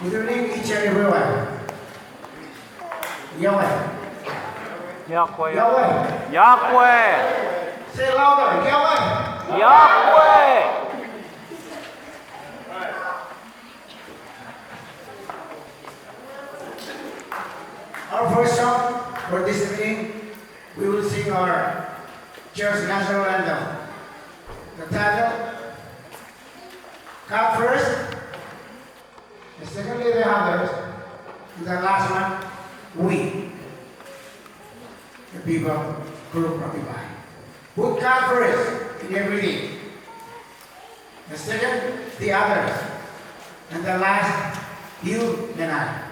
Good evening, each and everyone. Yahweh. Yahweh. Yahweh. Yahweh. Say louder. Yahweh. Yahweh. Our first song for this evening, we will sing our church national anthem. The title, God first, and secondly the others, and the last one, we, the people group from Pohnpei. Put God first in everything. The second, the others, and the last, you and I.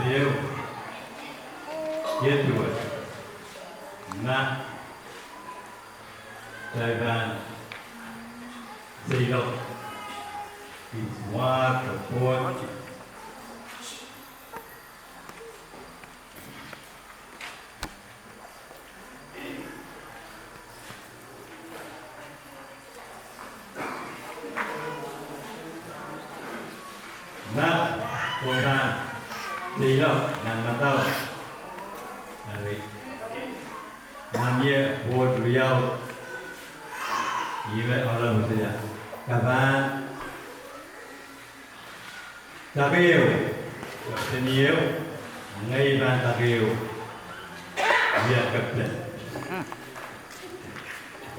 you. Get to it. Not Taiwan. Zero. It's one, the fourth. Not Pohnpei. Zero. None of Nam year board real. Even all of the Kavan. Tabil. Tenil. Ngay ban Tabil. Dia captain.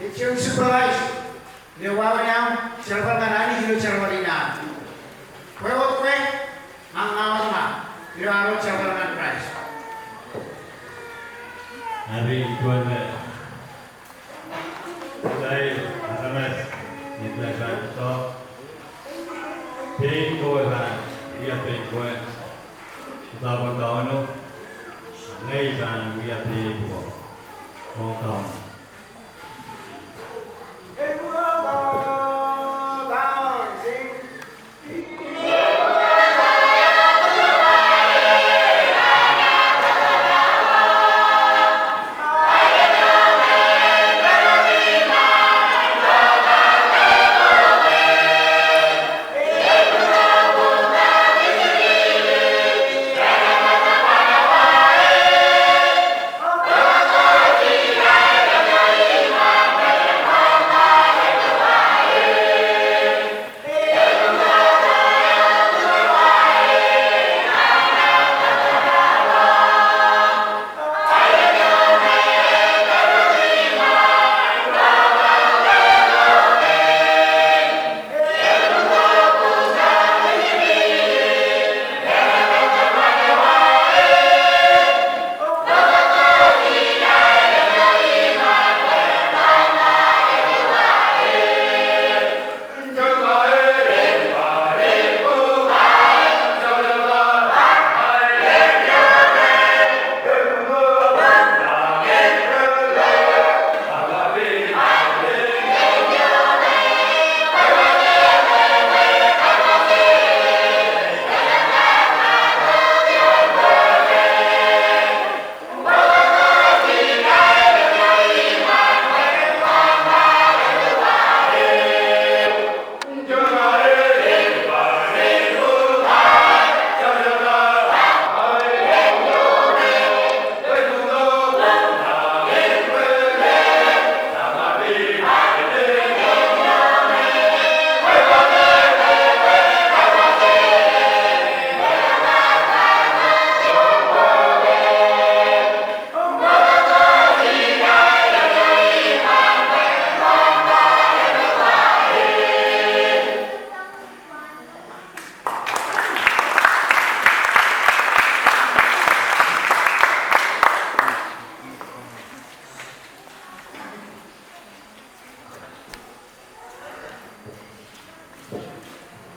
It's your surprise. The Wawanyam, Servanani, you Servanina. Where was quick? Mama, you are not Servan Christ. Hari tuan saya Aramas di belakang top. Pengkoran dia pengkoran. Tahun tahun itu, ngay ban dia pengkoran. Tahun.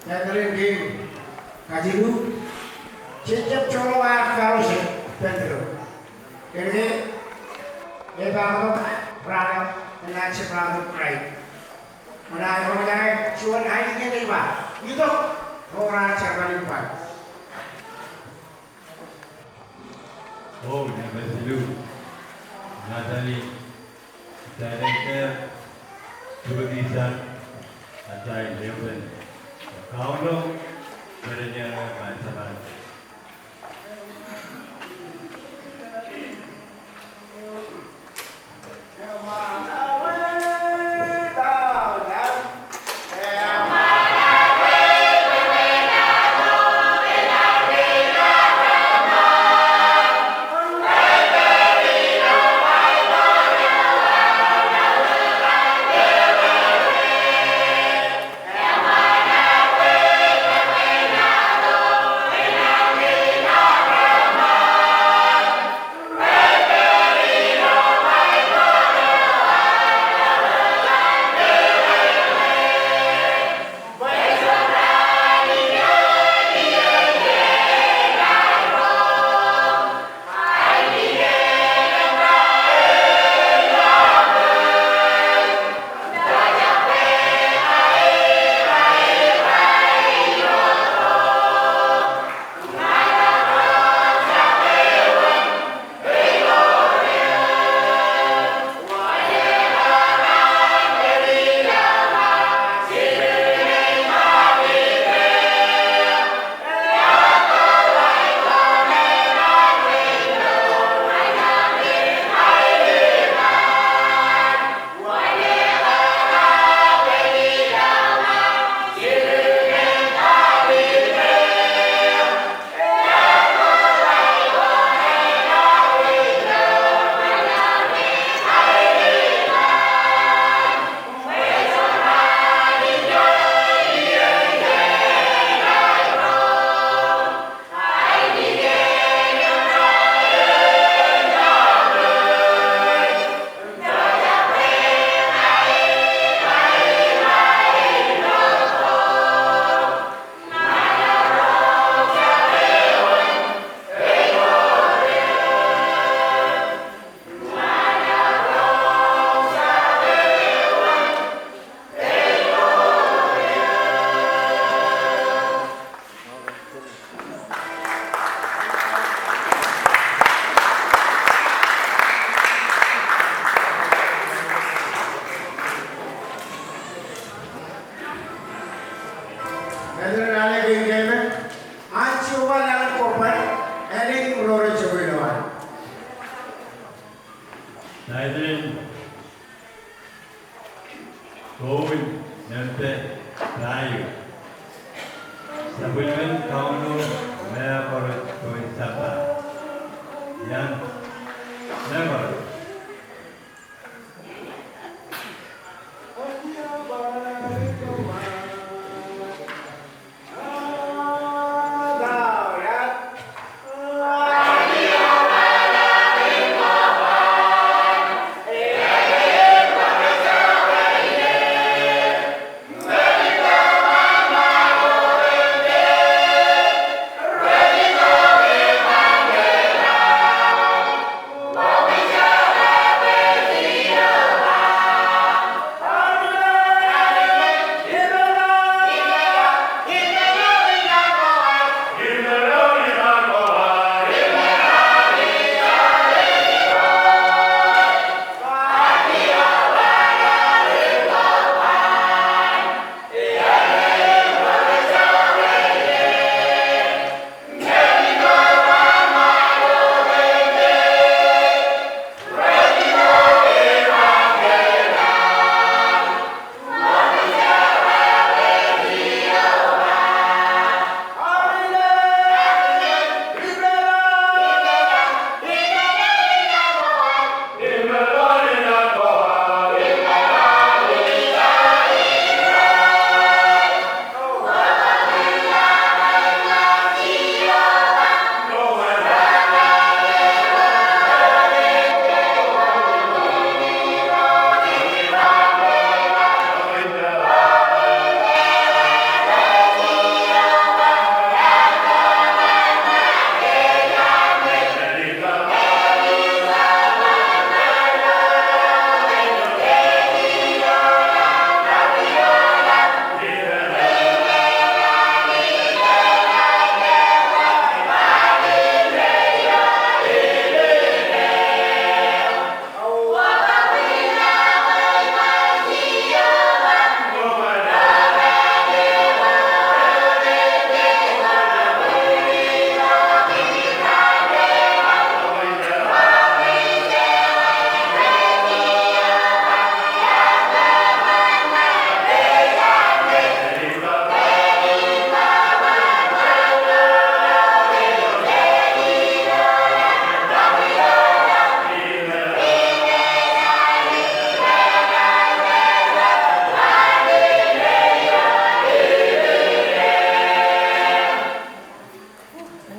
Gathering game, Kajiru, Chechap Choloa Fellowship, Pedro. Jadi, Ebang Brother, and that's a brother Craig. When I go there, she won't hide in the bar. You don't go around Charlie Park. Oh, never do. Natalie, director, producer, Ajay Lewin. Kauno, kerja macam